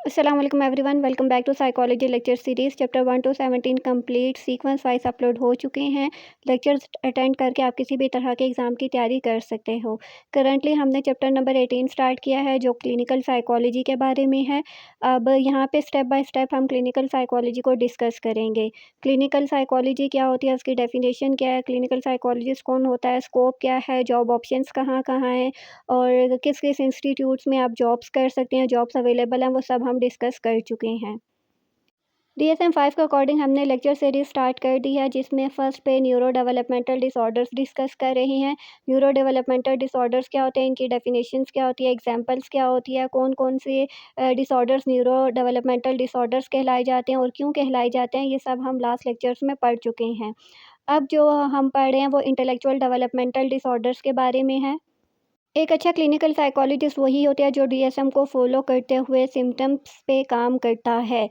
अस्सलाम वालेकुम everyone, welcome back to psychology lecture series. Chapter 1 to 17 complete sequence wise upload हो चुके हैं। लेक्चर्स अटेंड करके आप किसी भी तरह के एग्ज़ाम की तैयारी कर सकते हो। करंटली हमने चैप्टर नंबर 18 स्टार्ट किया है जो क्लिनिकल साइकोलॉजी के बारे में है। अब यहाँ पे स्टेप बाय स्टेप हम क्लिनिकल साइकोलॉजी को डिस्कस करेंगे। क्लिनिकल साइकोलॉजी क्या होती है, उसकी डेफिनेशन क्या है, क्लिनिकल साइकोलॉजिस्ट कौन होता है, स्कोप क्या है, जॉब ऑप्शंस कहाँ-कहाँ हैं और किस-किस इंस्टीट्यूट्स में आप जॉब्स कर सकते हैं, जॉब्स अवेलेबल हैं, वो सब हम डिस्कस कर चुके हैं। DSM-5 के अकॉर्डिंग हमने लेक्चर सीरीज़ स्टार्ट कर दी है जिसमें फ़र्स्ट पे न्यूरो डेवलपमेंटल डिसऑर्डर्स डिस्कस कर रहे हैं। न्यूरो डेवलपमेंटल डिसऑर्डर्स क्या होते हैं, इनकी डेफिनेशंस क्या होती है, एग्जांपल्स क्या होती है, कौन-कौन से डिसऑर्डर्स न्यूरो डेवलपमेंटल डिसऑर्डर्स कहलाए जाते हैं और क्यों कहलाए जाते हैं, ये सब हम लास्ट लेक्चर्स में पढ़ चुके हैं। अब जो हम पढ़ रहे हैं वो इंटेलेक्चुअल डेवलपमेंटल डिसऑर्डर्स के बारे में है। एक अच्छा क्लिनिकल साइकोलॉजिस्ट वही होता है जो DSM को फॉलो करते हुए सिम्पटम्स पे काम करता है।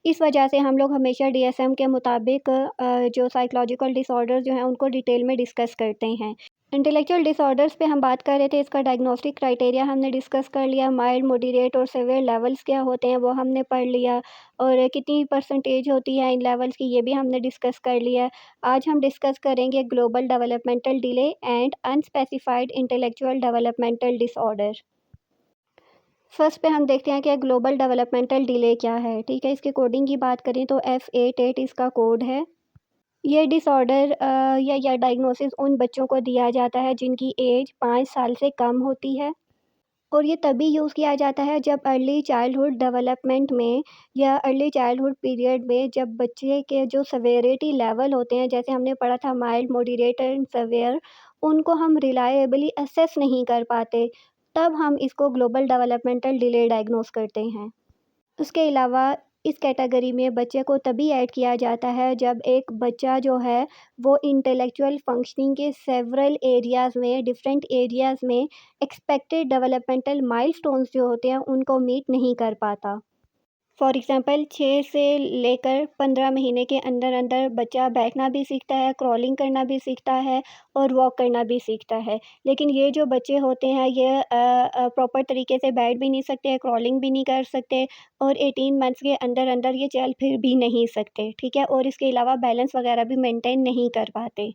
इस वजह से हम लोग हमेशा DSM के मुताबिक जो साइकोलॉजिकल डिसऑर्डर्स जो हैं उनको डिटेल में डिस्कस करते हैं। इंटेलेक्चुअल डिसऑर्डर्स पे हम बात कर रहे थे, इसका डायग्नोस्टिक क्राइटेरिया हमने डिस्कस कर लिया, माइल्ड, मॉडरेट और सीवियर लेवल्स क्या होते हैं वो हमने पढ़ लिया और कितनी परसेंटेज होती है इन लेवल्स की ये भी हमने डिस्कस कर लिया। आज हम डिस्कस करेंगे global developmental delay and unspecified intellectual developmental disorder. First पे हम देखते हैं कि ग्लोबल डेवलपमेंटल डिले क्या है, ठीक है। इसके कोडिंग की बात करें तो F88 इसका कोड है। ये डिसऑर्डर या डायग्नोसिस उन बच्चों को दिया जाता है जिनकी एज 5 साल से कम होती है और ये तभी यूज़ किया जाता है जब अर्ली चाइल्डहुड डेवलपमेंट में या अर्ली चाइल्डहुड पीरियड में जब बच्चे के जो सेवेरिटी लेवल होते हैं, जैसे हमने पढ़ा था माइल्ड, मॉडरेट एंड सेवियर, उनको हम रिलायबली असेस नहीं कर पाते, तब हम इसको ग्लोबल डेवलपमेंटल डिले डायग्नोस करते हैं। उसके अलावा इस कैटेगरी में बच्चे को तभी ऐड किया जाता है जब एक बच्चा जो है वो इंटेलेक्चुअल फंक्शनिंग के सेवरल एरियाज़ में, डिफरेंट एरियाज़ में एक्सपेक्टेड डेवलपमेंटल माइलस्टोन्स जो होते हैं उनको मीट नहीं कर पाता। फॉर एग्ज़ाम्पल 6 से लेकर 15 महीने के अंदर-अंदर बच्चा बैठना भी सीखता है, क्रॉलिंग करना भी सीखता है और वॉक करना भी सीखता है। लेकिन ये जो बच्चे होते हैं ये प्रॉपर तरीके से बैठ भी नहीं सकते, क्रॉलिंग भी नहीं कर सकते और 18 मंथ्स के अंदर-अंदर ये चल फिर भी नहीं सकते, ठीक है? और इसके अलावा बैलेंस वगैरह भी मेंटेन नहीं कर पाते।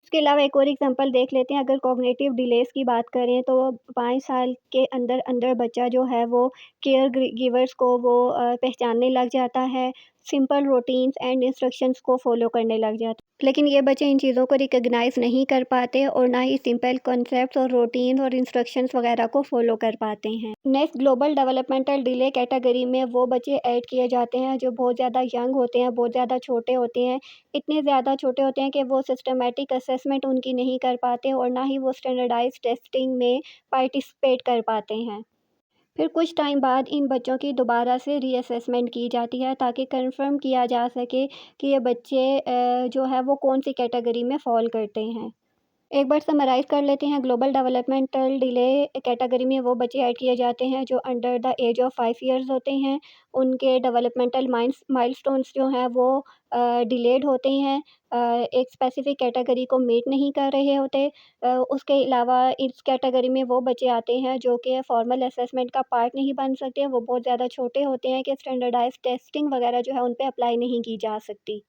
इसके अलावा एक और एग्ज़ाम्पल देख लेते हैं, अगर कॉग्निटिव डिलेज़ की बात करें तो 5 साल के अंदर-अंदर बच्चा जो है वो गिवर्स को वो पहचानने लग जाता है, सिंपल रूटीन्स एंड इंस्ट्रक्शंस को फ़ॉलो करने लग जाता है। लेकिन ये बच्चे इन चीज़ों को रिकॉग्नाइज़ नहीं कर पाते और ना ही सिंपल कॉन्सेप्ट्स और रूटीन और इंस्ट्रक्शंस वगैरह को फ़ॉलो कर पाते हैं। Next global developmental delay category में वो बच्चे ऐड किए जाते हैं जो बहुत ज़्यादा यंग होते हैं, बहुत ज़्यादा छोटे होते हैं। इतने ज़्यादा छोटे होते हैं कि वो सिस्टमैटिक असेसमेंट उनकी नहीं कर पाते और ना ही वो स्टैंडर्डाइज़्ड टेस्टिंग में पार्टिसिपेट कर पाते हैं। फिर कुछ टाइम बाद इन बच्चों की दोबारा से रीअसेसमेंट की जाती है ताकि कंफर्म किया जा सके कि ये बच्चे जो है वो कौन-सी कैटेगरी में फ़ॉल करते हैं। एक बार समराइज़ कर लेते हैं, ग्लोबल डेवलपमेंटल डिले कैटेगरी में वो बच्चे ऐड किए जाते हैं जो under the age of 5 years होते हैं। उनके डेवलपमेंटल माइलस्टोन्स जो हैं वो डिलेड होते हैं, एक स्पेसिफ़िक कैटेगरी को मीट नहीं कर रहे होते। उसके अलावा इस कैटेगरी में वो बच्चे आते हैं जो कि फॉर्मल असेसमेंट का पार्ट नहीं बन सकते, वो बहुत ज़्यादा छोटे होते हैं कि स्टैंडर्डाइज़्ड टेस्टिंग वगैरह जो है उन पे अप्लाई नहीं की जा सकती।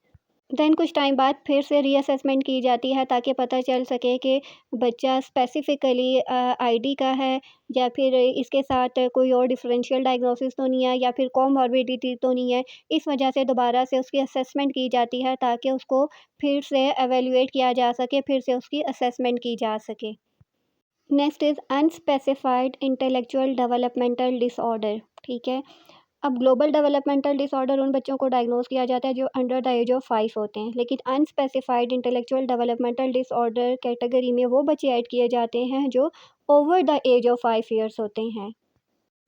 देन कुछ टाइम बाद फिर से रीअसेसमेंट की जाती है ताकि पता चल सके कि बच्चा स्पेसिफ़िकली आईडी का है या फिर इसके साथ कोई और डिफ़रेंशियल डायग्नोसिस तो नहीं है या फिर कोमॉर्बिडिटी तो नहीं है। इस वजह से दोबारा से उसकी असेसमेंट की जाती है ताकि उसको फिर से एवैल्यूएट किया जा सके, फिर से उसकी असेसमेंट की जा सके। Next is unspecified intellectual developmental disorder, ठीक है। अब ग्लोबल डेवलपमेंटल डिसऑर्डर उन बच्चों को डायग्नोज़ किया जाता है जो अंडर द एज ऑफ 5 होते हैं, लेकिन unspecified intellectual developmental disorder category में वो बच्चे ऐड किए जाते हैं जो over the age of 5 years होते हैं।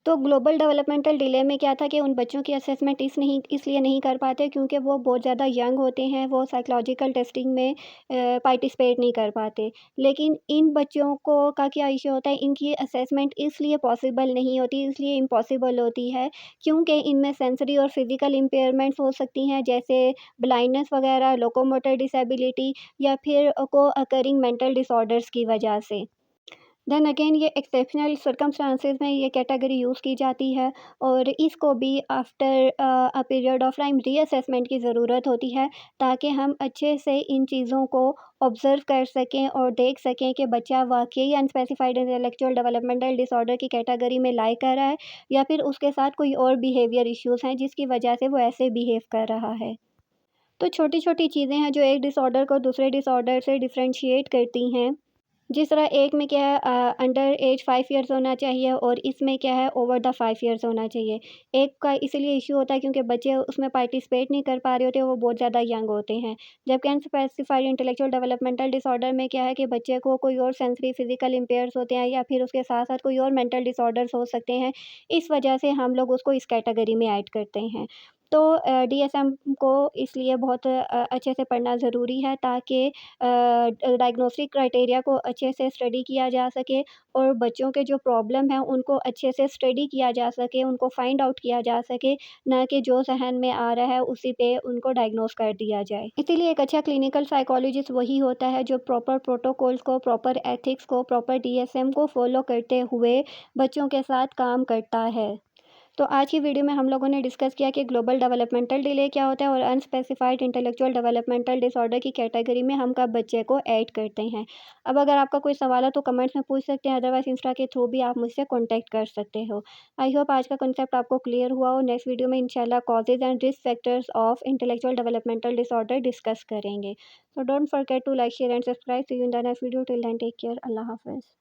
तो ग्लोबल डेवलपमेंटल डिले में क्या था कि उन बच्चों की असेसमेंट इसलिए नहीं कर पाते क्योंकि वो बहुत ज़्यादा यंग होते हैं, वो साइकोलॉजिकल टेस्टिंग में पार्टिसिपेट नहीं कर पाते। लेकिन इन बच्चों को का क्या इश्यू होता है, इनकी असेसमेंट इसलिए पॉसिबल नहीं होती, इसलिए इम्पॉसिबल होती है क्योंकि इनमें सेंसरी और फिज़िकल इम्पेयरमेंट्स हो सकती हैं जैसे ब्लाइंडनेस वगैरह, लोकोमोटर डिसेबिलिटी या फिर को अकरिंग मेंटल डिसऑर्डर्स की वजह से। देन अगेन ये एक्सेप्शनल सर्कमस्टांसेस में ये कैटेगरी यूज़ की जाती है और इसको भी after a period of time reassessment की ज़रूरत होती है, ताकि हम अच्छे से इन चीज़ों को ऑब्ज़र्व कर सकें और देख सकें कि बच्चा वाक़ई अनस्पेसिफ़ाइड इंटेलेक्चुअल डेवलपमेंटल डिसऑर्डर की कैटेगरी में लाई कर रहा है या फिर उसके साथ कोई और बिहेवियर इश्यूज़ हैं जिसकी वजह से वो ऐसे बिहेव कर रहा है। तो छोटी-छोटी चीज़ें हैं जो एक डिसऑर्डर को दूसरे डिसऑर्डर से डिफ़रेंशिएट करती हैं। जिस तरह एक में क्या है अंडर एज 5 इयर्स होना चाहिए और इसमें क्या है ओवर द 5 इयर्स होना चाहिए। एक का इसीलिए इश्यू होता है क्योंकि बच्चे उसमें पार्टिसिपेट नहीं कर पा रहे होते, वो बहुत ज़्यादा यंग होते हैं। जबकि अनस्पेसिफाइड इंटेलेक्चुअल डेवलपमेंटल डिसऑर्डर में क्या है कि बच्चे को कोई और सेंसरी फिज़िकल इम्पेयर्स होते हैं या फिर उसके साथ-साथ कोई और मेंटल डिसऑर्डर्स हो सकते हैं। इस वजह से हम लोग उसको इस कैटेगरी में ऐड करते हैं। तो डीएसएम को इसलिए बहुत अच्छे से पढ़ना ज़रूरी है ताकि डायग्नोस्टिक क्राइटेरिया को अच्छे से स्टडी किया जा सके और बच्चों के जो प्रॉब्लम हैं उनको अच्छे से स्टडी किया जा सके, उनको फाइंड आउट किया जा सके, ना कि जो ज़हन में आ रहा है उसी पे उनको डायग्नोस कर दिया जाए। इसीलिए एक अच्छा क्लिनिकल साइकोलॉजिस्ट वही होता है जो प्रॉपर प्रोटोकॉल्स को, प्रॉपर एथिक्स को, प्रॉपर डीएसएम को फॉलो करते हुए बच्चों के साथ काम करता है। तो आज की वीडियो में हम लोगों ने डिस्कस किया कि ग्लोबल डेवलपमेंटल डिले क्या होता है और अनस्पेसिफाइड इंटेलेक्चुअल डेवलपमेंटल डिसऑर्डर की कैटेगरी में हम कब बच्चे को ऐड करते हैं। अब अगर आपका कोई सवाल है तो कमेंट्स में पूछ सकते हैं, अदरवाइज इंस्टा के थ्रू भी आप मुझसे कॉन्टैक्ट कर सकते हो। आई होप आज का कॉन्सेप्ट आपको क्लियर हुआ हो। नेक्स्ट वीडियो में इंशाल्लाह causes and risk factors of intellectual developmental disorder discuss करेंगे। So don't forget to like share and subscribe. See you in the next video. Till then take care. अल्लाह हाफ़िज़।